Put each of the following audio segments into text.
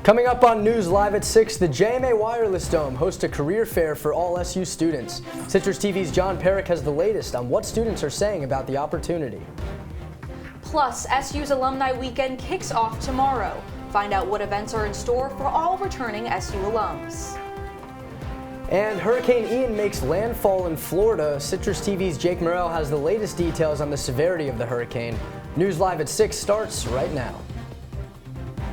Coming up on News Live at 6, the JMA Wireless Dome hosts a career fair for all SU students. Citrus TV's John Perik has the latest on what students are saying about the opportunity. Plus, SU's Alumni Weekend kicks off tomorrow. Find out what events are in store for all returning SU alums. And Hurricane Ian makes landfall in Florida. Citrus TV's Jake Morrell has the latest details on the severity of the hurricane. News Live at 6 starts right now.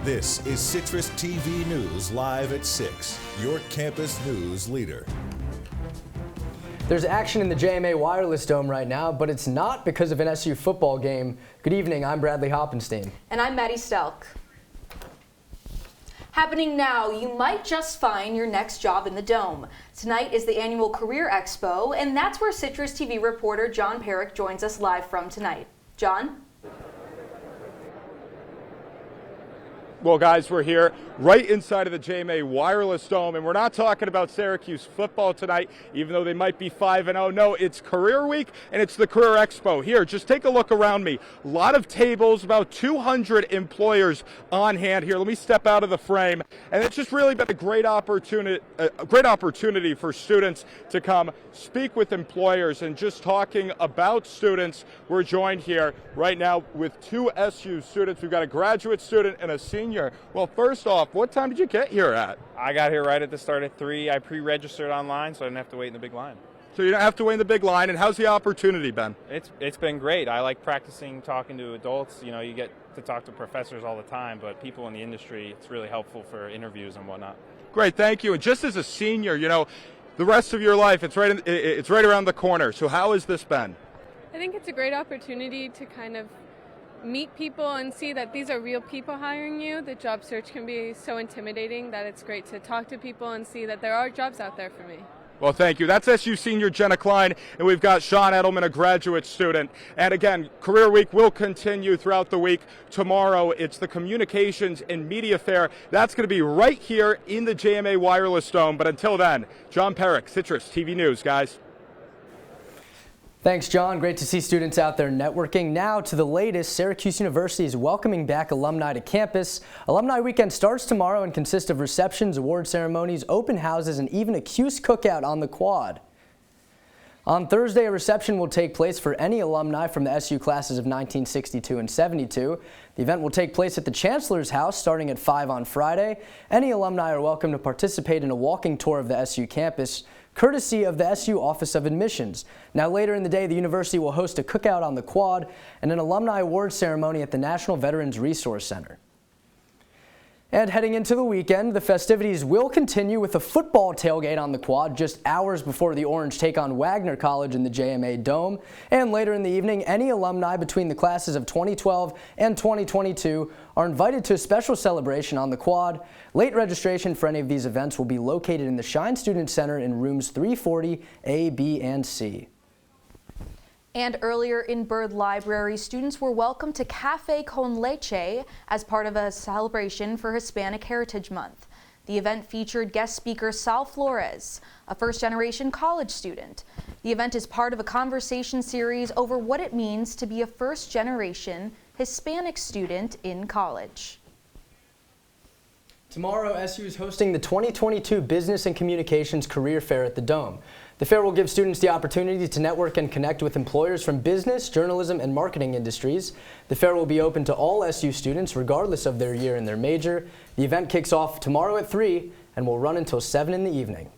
This is Citrus TV News Live at 6, your campus news leader. There's action in the JMA Wireless Dome right now, but it's not because of an SU football game. Good evening, I'm Bradley Hoppenstein. And I'm Maddie Stelk. Happening now, you might just find your next job in the Dome. Tonight is the annual Career Expo, and that's where Citrus TV reporter John Perik joins us live from tonight. John? Well, guys, we're here right inside of the JMA Wireless Dome, and we're not talking about Syracuse football tonight, even though they might be 5-0. No, it's Career Week, and it's the Career Expo. Here, just take a look around me. A lot of tables, about 200 employers on hand here. Let me step out of the frame, and it's just really been a great opportunity for students to come speak with employers. And just talking about students, we're joined here right now with two SU students. We've got a graduate student and a senior. Well, first off, what time did you get here at? I got here right at the start at 3. I pre-registered online, so I didn't have to wait in the big line. So you don't have to wait in the big line, and how's the opportunity been? It's been great. I like practicing talking to adults. You know, you get to talk to professors all the time, but people in the industry, it's really helpful for interviews and whatnot. Great, thank you. And just as a senior, you know, the rest of your life, it's right around the corner. So how has this been? I think it's a great opportunity to kind of meet people and see that these are real people hiring you. The job search can be so intimidating that it's great to talk to people and see that there are jobs out there for me. Well, thank you. That's SU senior Jenna Klein, and we've got Sean Edelman, a graduate student. And again, Career Week will continue throughout the week. Tomorrow, it's the Communications and Media Fair. That's going to be right here in the JMA Wireless Dome. But until then, John Perik, Citrus TV News, guys. Thanks, John. Great to see students out there networking. Now to the latest. Syracuse University is welcoming back alumni to campus. Alumni Weekend starts tomorrow and consists of receptions, award ceremonies, open houses, and even a Cuse cookout on the quad. On Thursday, a reception will take place for any alumni from the SU classes of 1962 and 72. The event will take place at the Chancellor's House starting at 5 on Friday. Any alumni are welcome to participate in a walking tour of the SU campus, courtesy of the SU Office of Admissions. Now later in the day, the university will host a cookout on the quad and an alumni award ceremony at the National Veterans Resource Center. And heading into the weekend, the festivities will continue with a football tailgate on the quad just hours before the Orange take on Wagner College in the JMA Dome. And later in the evening, any alumni between the classes of 2012 and 2022 are invited to a special celebration on the quad. Late registration for any of these events will be located in the Shine Student Center in rooms 340 A, B, and C. And earlier in Byrd Library, students were welcomed to Cafe Con Leche as part of a celebration for Hispanic Heritage Month. The event featured guest speaker Sal Flores, a first-generation college student. The event is part of a conversation series over what it means to be a first-generation Hispanic student in college. Tomorrow, SU is hosting the 2022 Business and Communications Career Fair at the Dome. The fair will give students the opportunity to network and connect with employers from business, journalism, and marketing industries. The fair will be open to all SU students regardless of their year and their major. The event kicks off tomorrow at 3 and will run until 7 in the evening.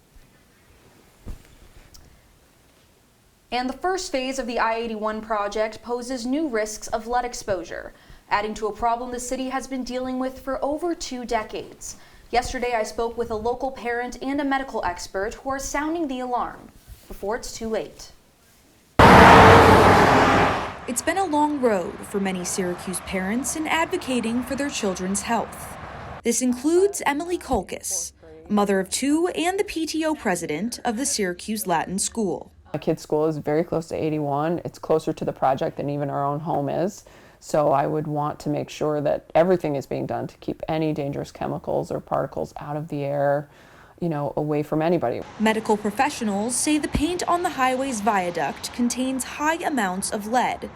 And the first phase of the I-81 project poses new risks of lead exposure, adding to a problem the city has been dealing with for over 2 decades. Yesterday, I spoke with a local parent and a medical expert who are sounding the alarm before it's too late. It's been a long road for many Syracuse parents in advocating for their children's health. This includes Emily Kolkis, mother of 2 and the PTO president of the Syracuse Latin School. My kid's school is very close to 81. It's closer to the project than even our own home is. So I would want to make sure that everything is being done to keep any dangerous chemicals or particles out of the air, away from anybody. Medical professionals say the paint on the highway's viaduct contains high amounts of lead,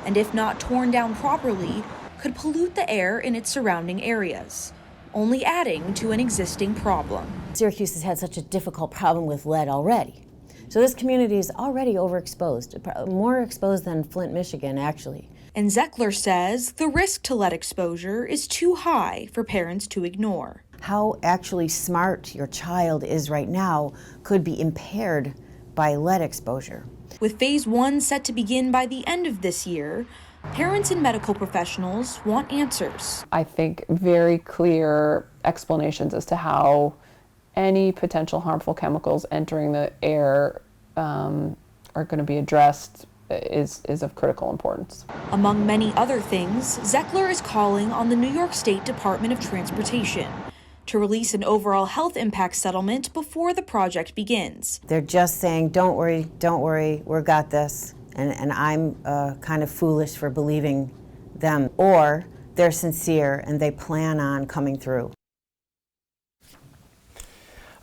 and if not torn down properly, could pollute the air in its surrounding areas. only adding to an existing problem. Syracuse has had such a difficult problem with lead already. So this community is already overexposed, more exposed than Flint, Michigan, actually. And Zeckler says the risk to lead exposure is too high for parents to ignore. How actually smart your child is right now could be impaired by lead exposure. With phase 1 set to begin by the end of this year, parents and medical professionals want answers. I think very clear explanations as to how any potential harmful chemicals entering the air are going to be addressed is of critical importance. Among many other things, Zeckler is calling on the New York State Department of Transportation to release an overall health impact settlement before the project begins. They're just saying, don't worry, we got this. And I'm kind of foolish for believing them. Or they're sincere and they plan on coming through.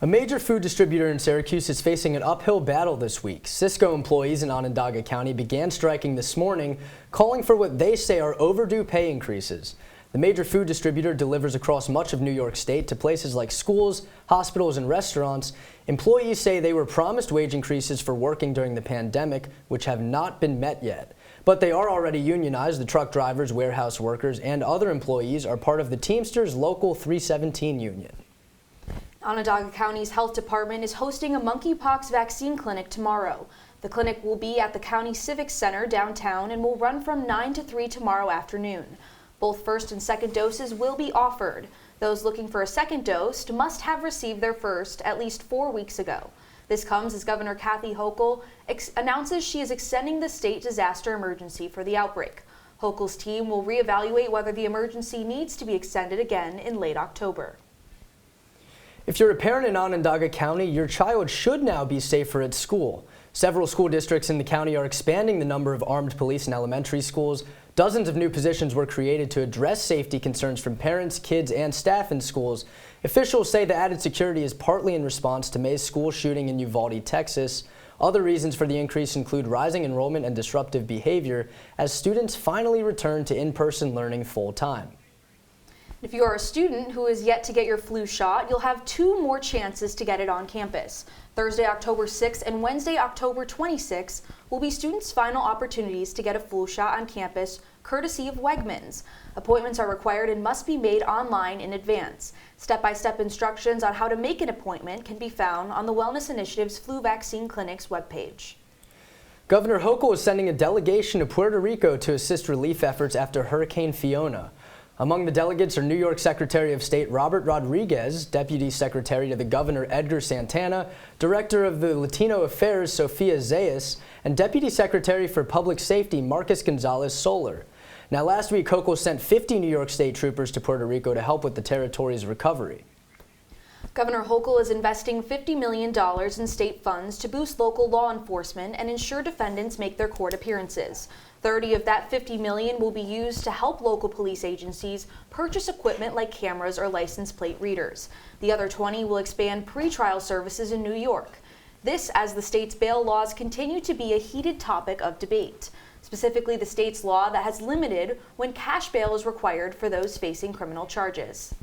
A major food distributor in Syracuse is facing an uphill battle this week. Cisco employees in Onondaga County began striking this morning, calling for what they say are overdue pay increases. The major food distributor delivers across much of New York State to places like schools, hospitals, and restaurants. Employees say they were promised wage increases for working during the pandemic, which have not been met yet. But they are already unionized. The truck drivers, warehouse workers, and other employees are part of the Teamsters Local 317 union. Onondaga County's health department is hosting a monkeypox vaccine clinic tomorrow. The clinic will be at the County Civic Center downtown and will run from 9 to 3 tomorrow afternoon. Both first and second doses will be offered. Those looking for a second dose must have received their first at least 4 weeks ago. This comes as Governor Kathy Hochul announces she is extending the state disaster emergency for the outbreak. Hochul's team will reevaluate whether the emergency needs to be extended again in late October. If you're a parent in Onondaga County, your child should now be safer at school. Several school districts in the county are expanding the number of armed police in elementary schools. Dozens of new positions were created to address safety concerns from parents, kids, and staff in schools. Officials say the added security is partly in response to May's school shooting in Uvalde, Texas. Other reasons for the increase include rising enrollment and disruptive behavior as students finally return to in-person learning full-time. If you are a student who is yet to get your flu shot, you'll have 2 more chances to get it on campus. Thursday, October 6th and Wednesday, October 26th will be students' final opportunities to get a flu shot on campus, courtesy of Wegmans. Appointments are required and must be made online in advance. Step-by-step instructions on how to make an appointment can be found on the Wellness Initiative's Flu Vaccine Clinic's webpage. Governor Hochul is sending a delegation to Puerto Rico to assist relief efforts after Hurricane Fiona. Among the delegates are New York Secretary of State Robert Rodriguez, Deputy Secretary to the Governor Edgar Santana, Director of the Latino Affairs Sofia Zayas, and Deputy Secretary for Public Safety Marcus Gonzalez Soler. Now, last week, Hochul sent 50 New York State troopers to Puerto Rico to help with the territory's recovery. Governor Hochul is investing $50 million in state funds to boost local law enforcement and ensure defendants make their court appearances. 30 of that $50 million will be used to help local police agencies purchase equipment like cameras or license plate readers. The other 20 will expand pretrial services in New York. This as the state's bail laws continue to be a heated topic of debate. Specifically, the state's law that has limited when cash bail is required for those facing criminal charges.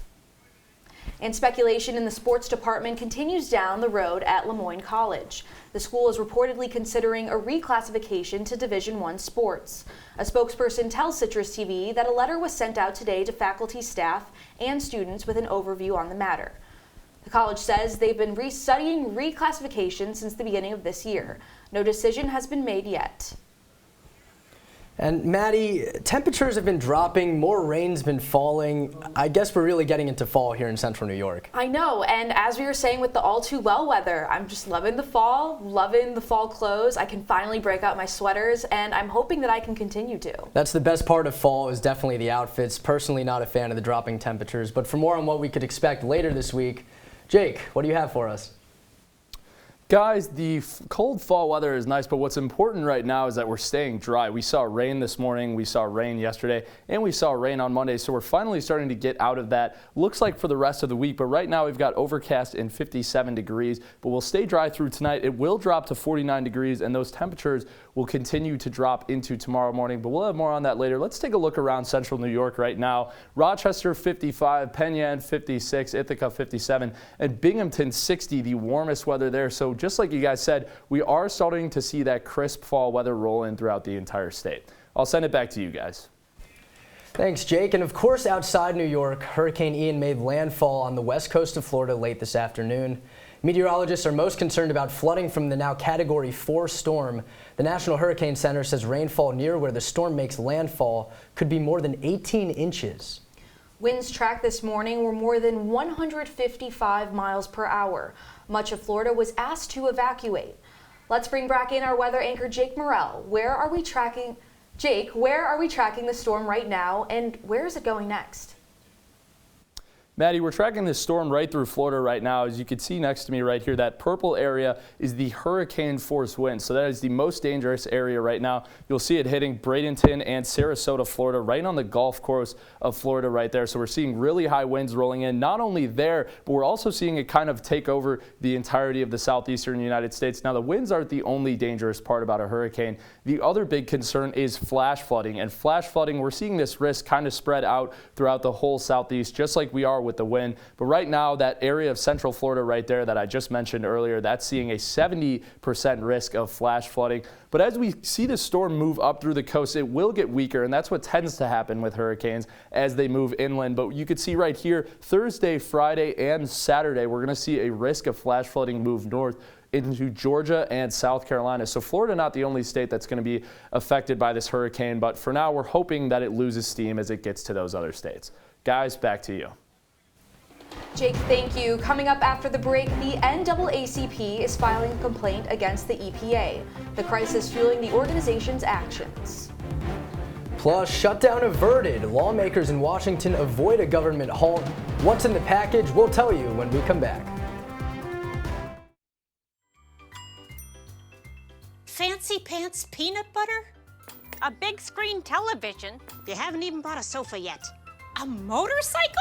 And speculation in the sports department continues down the road at Lemoyne College. The school is reportedly considering a reclassification to Division I sports. A spokesperson tells CitrusTV that a letter was sent out today to faculty, staff, and students with an overview on the matter. The college says they've been studying reclassification since the beginning of this year. No decision has been made yet. And Maddie, temperatures have been dropping, more rain's been falling. I guess we're really getting into fall here in central New York. I know, and as we were saying with the all too well weather, I'm just loving the fall clothes. I can finally break out my sweaters, and I'm hoping that I can continue to. That's the best part of fall, is definitely the outfits. Personally not a fan of the dropping temperatures, but for more on what we could expect later this week, Jake, what do you have for us? Guys, the cold fall weather is nice, but what's important right now is that we're staying dry. We saw rain this morning, we saw rain yesterday, and we saw rain on Monday, so we're finally starting to get out of that. Looks like for the rest of the week, but right now we've got overcast and 57 degrees, but we'll stay dry through tonight. It will drop to 49 degrees, and those temperatures will continue to drop into tomorrow morning, but we'll have more on that later. Let's take a look around central New York right now. Rochester 55, Penn Yan 56, Ithaca 57, and Binghamton 60, the warmest weather there. So just like you guys said, we are starting to see that crisp fall weather roll in throughout the entire state. I'll send it back to you guys. Thanks, Jake. And of course, outside New York, Hurricane Ian made landfall on the west coast of Florida late this afternoon. Meteorologists are most concerned about flooding from the now Category 4 storm. The National Hurricane Center says rainfall near where the storm makes landfall could be more than 18 inches. Winds tracked this morning were more than 155 miles per hour. Much of Florida was asked to evacuate. Let's bring back in our weather anchor, Jake Morrell. Where are we tracking the storm right now, and where is it going next? Maddie, we're tracking this storm right through Florida right now. As you can see next to me right here, that purple area is the hurricane force wind. So that is the most dangerous area right now. You'll see it hitting Bradenton and Sarasota, Florida, right on the Gulf Coast of Florida right there. So we're seeing really high winds rolling in, not only there, but we're also seeing it kind of take over the entirety of the southeastern United States. Now, the winds aren't the only dangerous part about a hurricane. The other big concern is flash flooding. And flash flooding, we're seeing this risk kind of spread out throughout the whole southeast, just like we are with the wind. But right now, that area of central Florida right there that I just mentioned earlier, that's seeing a 70% risk of flash flooding. But as we see the storm move up through the coast, it will get weaker, and that's what tends to happen with hurricanes as they move inland. But you could see right here, Thursday, Friday, and Saturday, we're going to see a risk of flash flooding move north into Georgia and South Carolina. So Florida not the only state that's going to be affected by this hurricane, but for now, we're hoping that it loses steam as it gets to those other states. Guys, back to you. Jake, thank you. Coming up after the break, the NAACP is filing a complaint against the EPA. The crisis fueling the organization's actions. Plus, shutdown averted. Lawmakers in Washington avoid a government halt. What's in the package? We'll tell you when we come back. Fancy pants peanut butter? A big screen television? You haven't even bought a sofa yet. A motorcycle?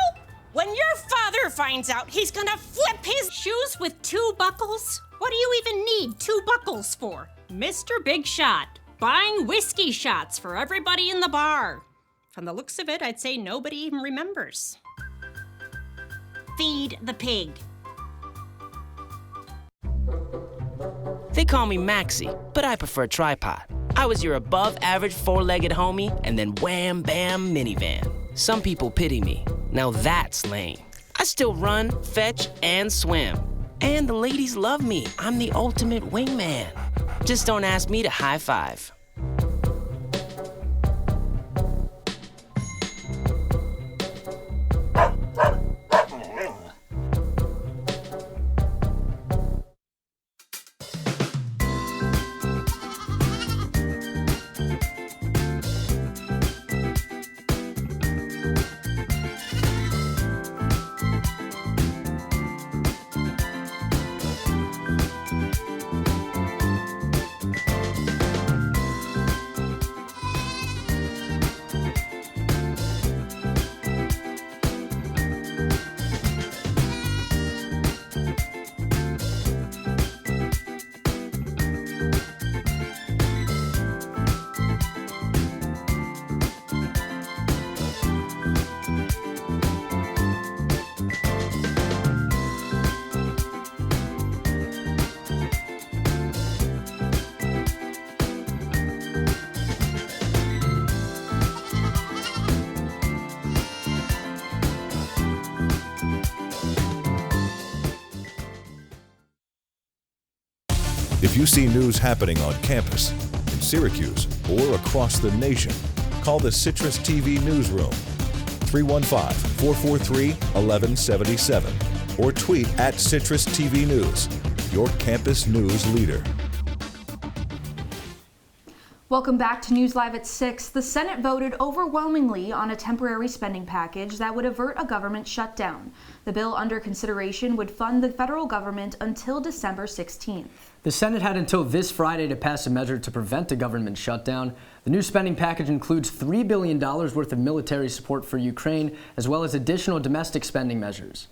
When your father finds out, he's gonna flip his shoes with 2 buckles? What do you even need 2 buckles for? Mr. Big Shot, buying whiskey shots for everybody in the bar. From the looks of it, I'd say nobody even remembers. Feed the pig. They call me Maxie, but I prefer tripod. I was your above-average 4-legged homie, and then wham, bam, minivan. Some people pity me. Now that's lame. I still run, fetch, and swim. And the ladies love me. I'm the ultimate wingman. Just don't ask me to high five. If you see news happening on campus, in Syracuse, or across the nation, call the CitrusTV newsroom, 315-443-1177, or tweet at CitrusTV News, your campus news leader. Welcome back to News Live at 6. The Senate voted overwhelmingly on a temporary spending package that would avert a government shutdown. The bill under consideration would fund the federal government until December 16th. The Senate had until this Friday to pass a measure to prevent a government shutdown. The new spending package includes $3 billion worth of military support for Ukraine, as well as additional domestic spending measures.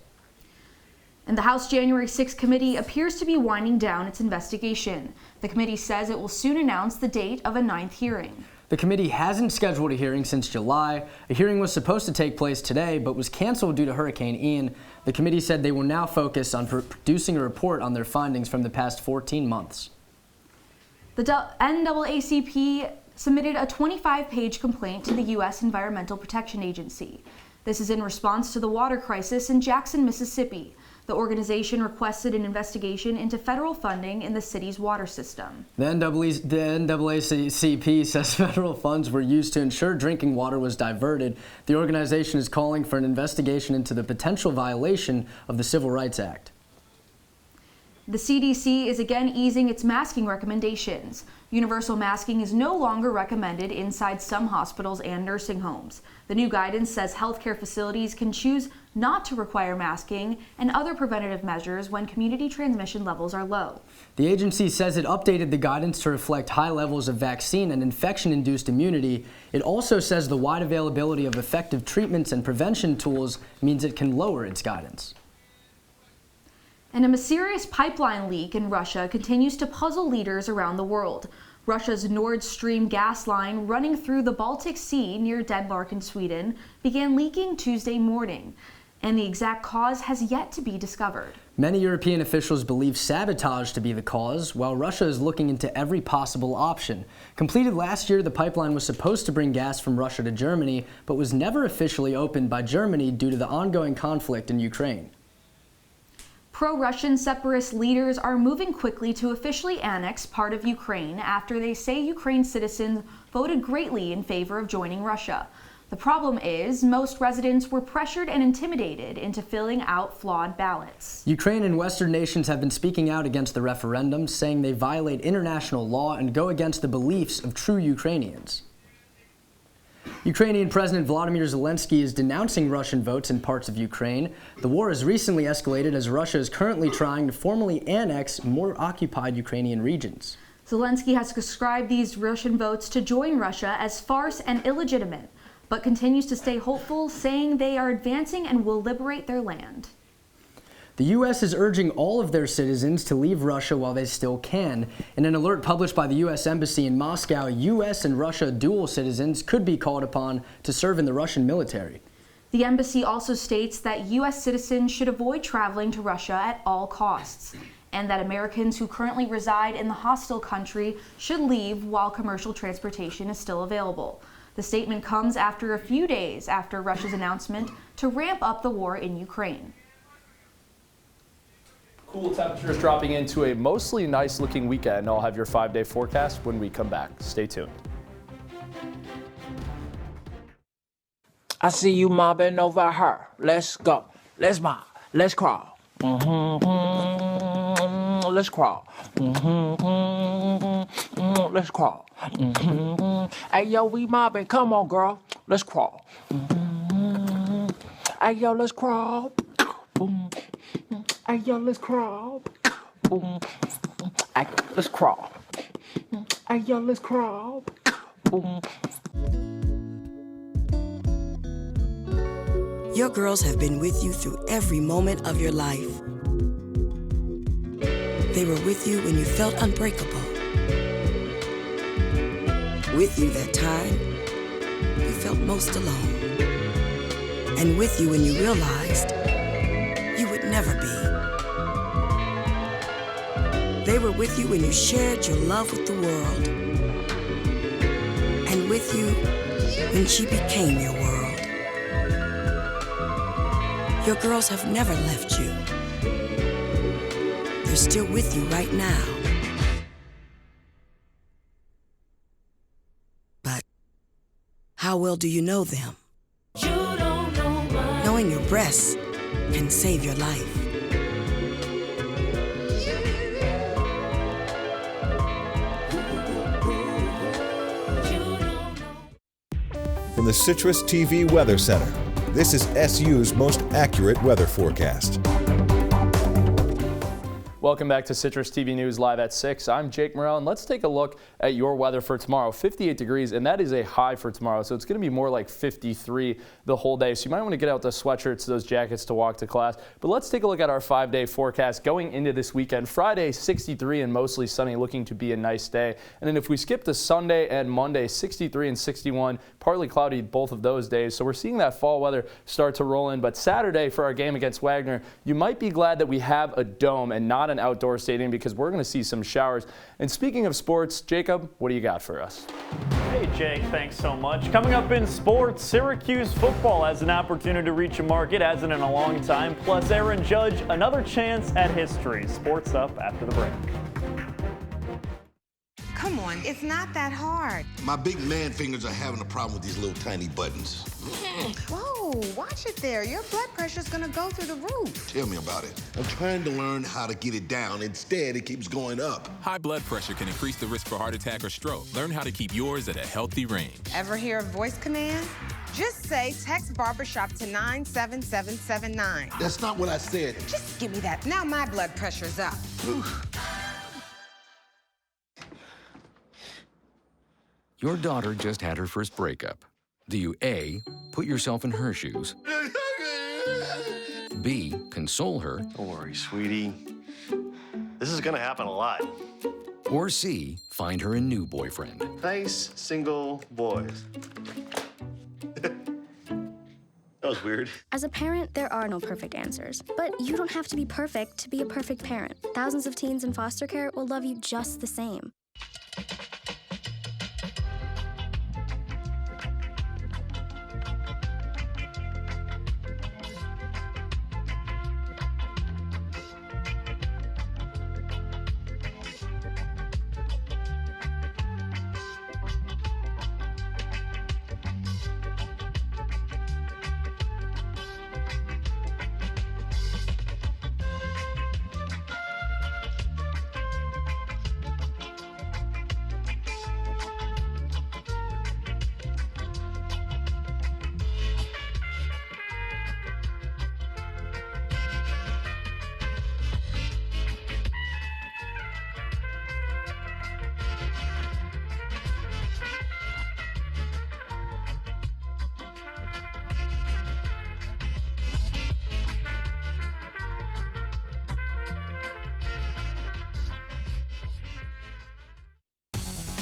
And the House January 6 committee appears to be winding down its investigation. The committee says it will soon announce the date of a 9th hearing. The committee hasn't scheduled a hearing since July. A hearing was supposed to take place today, but was canceled due to Hurricane Ian. The committee said they will now focus on producing a report on their findings from the past 14 months. The NAACP submitted a 25-page complaint to the U.S. Environmental Protection Agency. This is in response to the water crisis in Jackson, Mississippi. The organization requested an investigation into federal funding in the city's water system. The NAACP says federal funds were used to ensure drinking water was diverted. The organization is calling for an investigation into the potential violation of the Civil Rights Act. The CDC is again easing its masking recommendations. Universal masking is no longer recommended inside some hospitals and nursing homes. The new guidance says healthcare facilities can choose not to require masking and other preventative measures when community transmission levels are low. The agency says it updated the guidance to reflect high levels of vaccine and infection-induced immunity. It also says the wide availability of effective treatments and prevention tools means it can lower its guidance. And a mysterious pipeline leak in Russia continues to puzzle leaders around the world. Russia's Nord Stream gas line running through the Baltic Sea near Denmark and Sweden began leaking Tuesday morning, and the exact cause has yet to be discovered. Many European officials believe sabotage to be the cause, while Russia is looking into every possible option. Completed last year, the pipeline was supposed to bring gas from Russia to Germany, but was never officially opened by Germany due to the ongoing conflict in Ukraine. Pro-Russian separatist leaders are moving quickly to officially annex part of Ukraine after they say Ukraine citizens voted greatly in favor of joining Russia. The problem is most residents were pressured and intimidated into filling out flawed ballots. Ukraine and Western nations have been speaking out against the referendum, saying they violate international law and go against the beliefs of true Ukrainians. Ukrainian President Vladimir Zielinski is denouncing Russian votes in parts of Ukraine. The war has recently escalated as Russia is currently trying to formally annex more occupied Ukrainian regions. Zielinski has described these Russian votes to join Russia as farce and illegitimate, but continues to stay hopeful, saying they are advancing and will liberate their land. The U.S. is urging all of their citizens to leave Russia while they still can. In an alert published by the U.S. Embassy in Moscow, U.S. and Russia dual citizens could be called upon to serve in the Russian military. The embassy also states that U.S. citizens should avoid traveling to Russia at all costs, and that Americans who currently reside in the hostile country should leave while commercial transportation is still available. The statement comes after a few days after Russia's announcement to ramp up the war in Ukraine. Cool temperatures dropping into a mostly nice looking weekend. I'll have your 5-day forecast when we come back. Stay tuned. I see you mobbing over her. Let's go. Let's mob. Let's crawl. Let's crawl. Let's crawl. Hey, yo, we mobbing. Come on, girl. Let's crawl. Hey, yo, let's crawl. Hey, yo, let's crawl. Hey, let's crawl. Hey, yo, let's crawl. Your girls have been with you through every moment of your life. They were with you when you felt unbreakable. With you that time you felt most alone. And with you when you realized you would never be. They were with you when you shared your love with the world. And with you when she became your world. Your girls have never left you. They're still with you right now. But how well do you know them? You don't know much. Knowing your breasts can save your life. the Citrus TV Weather Center. This is SU's most accurate weather forecast. Welcome back to Citrus TV News Live at 6. I'm Jake Morrell, and let's take a look at your weather for tomorrow. 58 degrees, and that is a high for tomorrow, so it's going to be more like 53 the whole day. So you might want to get out the sweatshirts, those jackets to walk to class. But let's take a look at our 5-day forecast going into this weekend. Friday, 63 and mostly sunny, looking to be a nice day. And then if we skip to Sunday and Monday, 63 and 61, partly cloudy both of those days. So we're seeing that fall weather start to roll in. But Saturday for our game against Wagner, you might be glad that we have a dome and not an outdoor stadium, because we're going to see some showers. And speaking of sports, Jacob, what do you got for us? Hey Jake, thanks so much. Coming up in sports, Syracuse football has an opportunity to reach a mark it hasn't in a long time. Plus Aaron Judge, another chance at history. Sports up after the break. Come on, it's not that hard. My big man fingers are having a problem with these little tiny buttons. Whoa, watch it there. Your blood pressure's gonna go through the roof. Tell me about it. I'm trying to learn how to get it down. Instead, it keeps going up. High blood pressure can increase the risk for heart attack or stroke. Learn how to keep yours at a healthy range. Ever hear a voice command? Just say text barbershop to 97779. That's not what I said. Just give me that. Now my blood pressure's up. Your daughter just had her first breakup. Do you A, put yourself in her shoes? B, console her? Don't worry, sweetie. This is gonna happen a lot. Or C, find her a new boyfriend? Nice, single boys. That was weird. As a parent, there are no perfect answers. But you don't have to be perfect to be a perfect parent. Thousands of teens in foster care will love you just the same.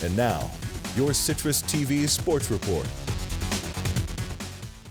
And now, your Citrus TV Sports Report.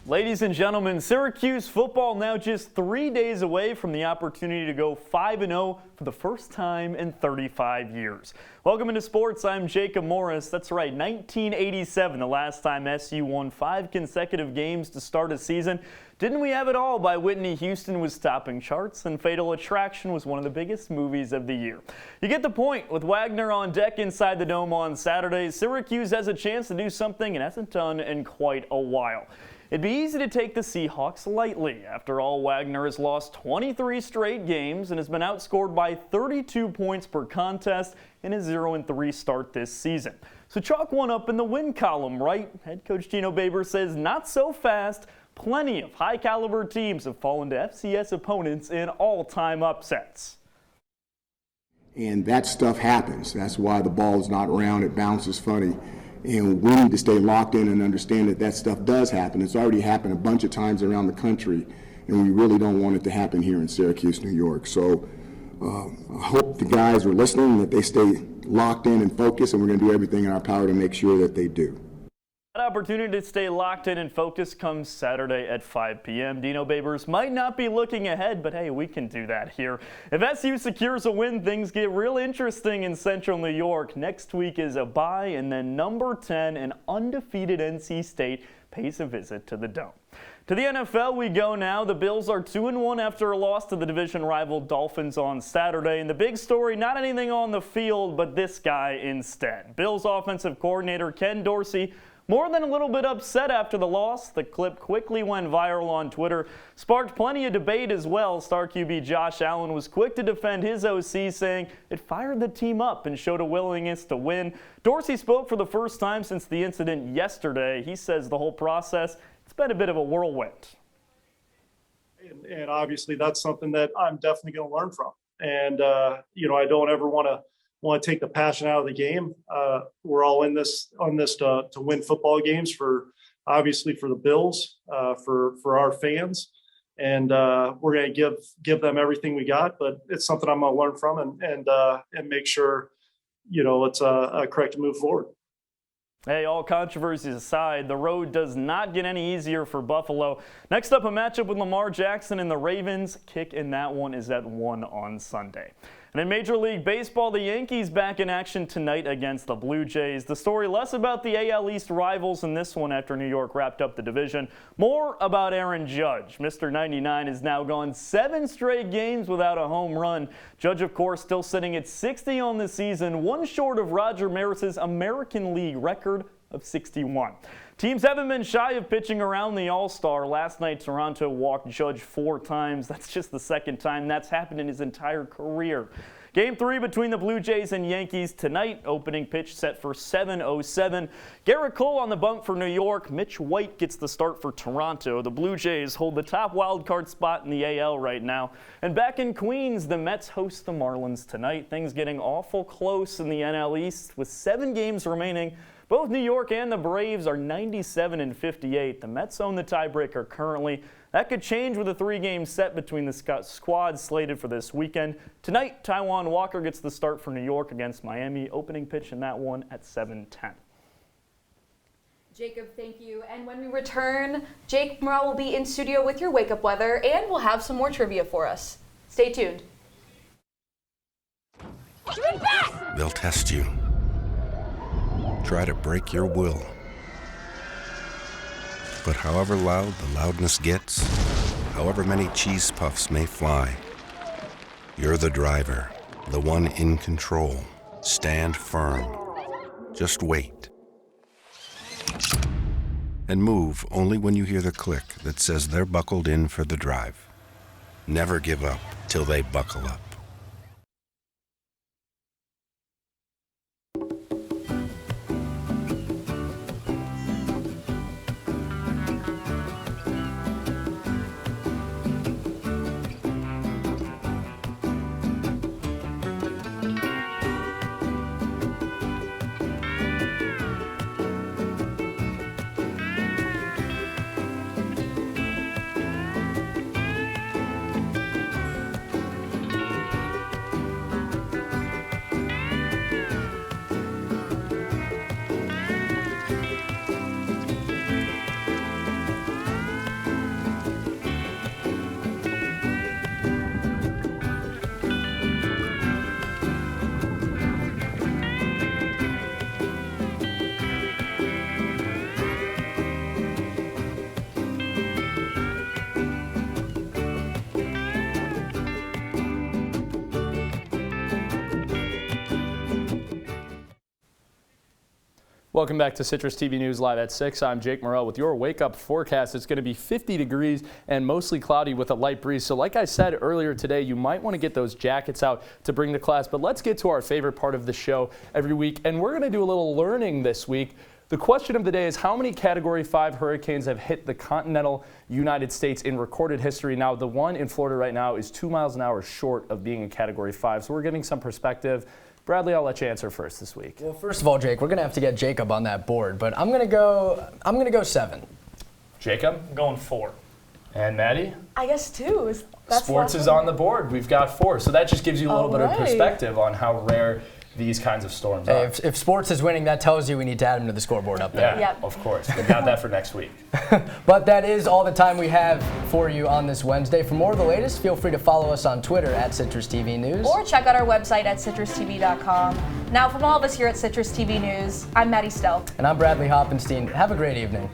Ladies and gentlemen, Syracuse football now just 3 days away from the opportunity to go 5-0 for the first time in 35 years. Welcome into sports. I'm Jacob Morris. That's right, 1987, the last time SU won 5 consecutive games to start a season. Didn't We Have It All by Whitney Houston was topping charts, and Fatal Attraction was one of the biggest movies of the year. You get the point. With Wagner on deck inside the Dome on Saturday, Syracuse has a chance to do something it hasn't done in quite a while. It'd be easy to take the Seahawks lightly. After all, Wagner has lost 23 straight games and has been outscored by 32 points per contest in a 0-3 start this season. So chalk one up in the win column, right? Head coach Gino Baber says not so fast. Plenty of high-caliber teams have fallen to FCS opponents in all-time upsets. And that stuff happens. That's why the ball is not round, it bounces funny. And we need to stay locked in and understand that that stuff does happen. It's already happened a bunch of times around the country, and we really don't want it to happen here in Syracuse, New York. So I hope the guys are listening, that they stay locked in and focused, and we're going to do everything in our power to make sure that they do. That opportunity to stay locked in and focused comes Saturday at 5 p.m. Dino Babers might not be looking ahead, but hey, we can do that here. If SU secures a win, things get real interesting in Central New York. Next week is a bye, and then number 10, an undefeated NC State, pays a visit to the Dome. To the NFL we go now. The Bills are 2-1 after a loss to the division rival Dolphins on Saturday. And the big story, not anything on the field, but this guy instead. Bills offensive coordinator Ken Dorsey more than a little bit upset after the loss. The clip quickly went viral on Twitter, sparked plenty of debate as well. Star QB Josh Allen was quick to defend his OC, saying it fired the team up and showed a willingness to win. Dorsey spoke for the first time since the incident yesterday. He says the whole process, it's been a bit of a whirlwind. And obviously that's something that I'm definitely going to learn from. And, I don't ever want to take the passion out of the game. We're all in this to win football games obviously for the Bills, for our fans. And we're going to give them everything we got, but it's something I'm going to learn from and make sure, it's a correct move forward. Hey, all controversies aside, the road does not get any easier for Buffalo. Next up, a matchup with Lamar Jackson and the Ravens. Kick in that one is at 1 on Sunday. And in Major League Baseball, the Yankees back in action tonight against the Blue Jays. The story less about the AL East rivals in this one after New York wrapped up the division. More about Aaron Judge. Mr. 99 has now gone 7 straight games without a home run. Judge, of course, still sitting at 60 on the season, one short of Roger Maris's American League record of 61. Teams haven't been shy of pitching around the All-Star. Last night, Toronto walked Judge 4 times. That's just the second time that's happened in his entire career. Game 3 between the Blue Jays and Yankees tonight. Opening pitch set for 7:07. Garrett Cole on the bump for New York. Mitch White gets the start for Toronto. The Blue Jays hold the top wildcard spot in the AL right now. And back in Queens, the Mets host the Marlins tonight. Things getting awful close in the NL East with 7 games remaining. Both New York and the Braves are 97 and 58. The Mets own the tiebreaker currently. That could change with a 3-game set between the squads slated for this weekend. Tonight, Taijuan Walker gets the start for New York against Miami. Opening pitch in that one at 7:10. Jacob, thank you. And when we return, Jake Morrell will be in studio with your wake-up weather, and we'll have some more trivia for us. Stay tuned. They'll test you. Try to break your will. But however loud the loudness gets, however many cheese puffs may fly, you're the driver, the one in control. Stand firm. Just wait. And move only when you hear the click that says they're buckled in for the drive. Never give up till they buckle up. Welcome back to Citrus TV News Live at 6. I'm Jake Morrell with your wake-up forecast. It's going to be 50 degrees and mostly cloudy with a light breeze. So like I said earlier today, you might want to get those jackets out to bring to class. But let's get to our favorite part of the show every week. And we're going to do a little learning this week. The question of the day is how many Category 5 hurricanes have hit the continental United States in recorded history? Now, the one in Florida right now is 2 miles an hour short of being a Category 5. So we're getting some perspective. Bradley, I'll let you answer first this week. Well, first of all, Jake, we're going to have to get Jacob on that board, but I'm going to go 7. Jacob? I'm going 4. And Maddie? I guess 2. Sports is on the board. We've got 4. So that just gives you a little bit of perspective on how rare these kinds of storms are. If sports is winning, that tells you we need to add him to the scoreboard up there. Yeah, of course. We got that for next week. But that is all the time we have for you on this Wednesday. For more of the latest, feel free to follow us on Twitter at CitrusTV News. Or check out our website at CitrusTV.com. Now, from all of us here at Citrus TV News, I'm Maddie Stelk. And I'm Bradley Hoppenstein. Have a great evening.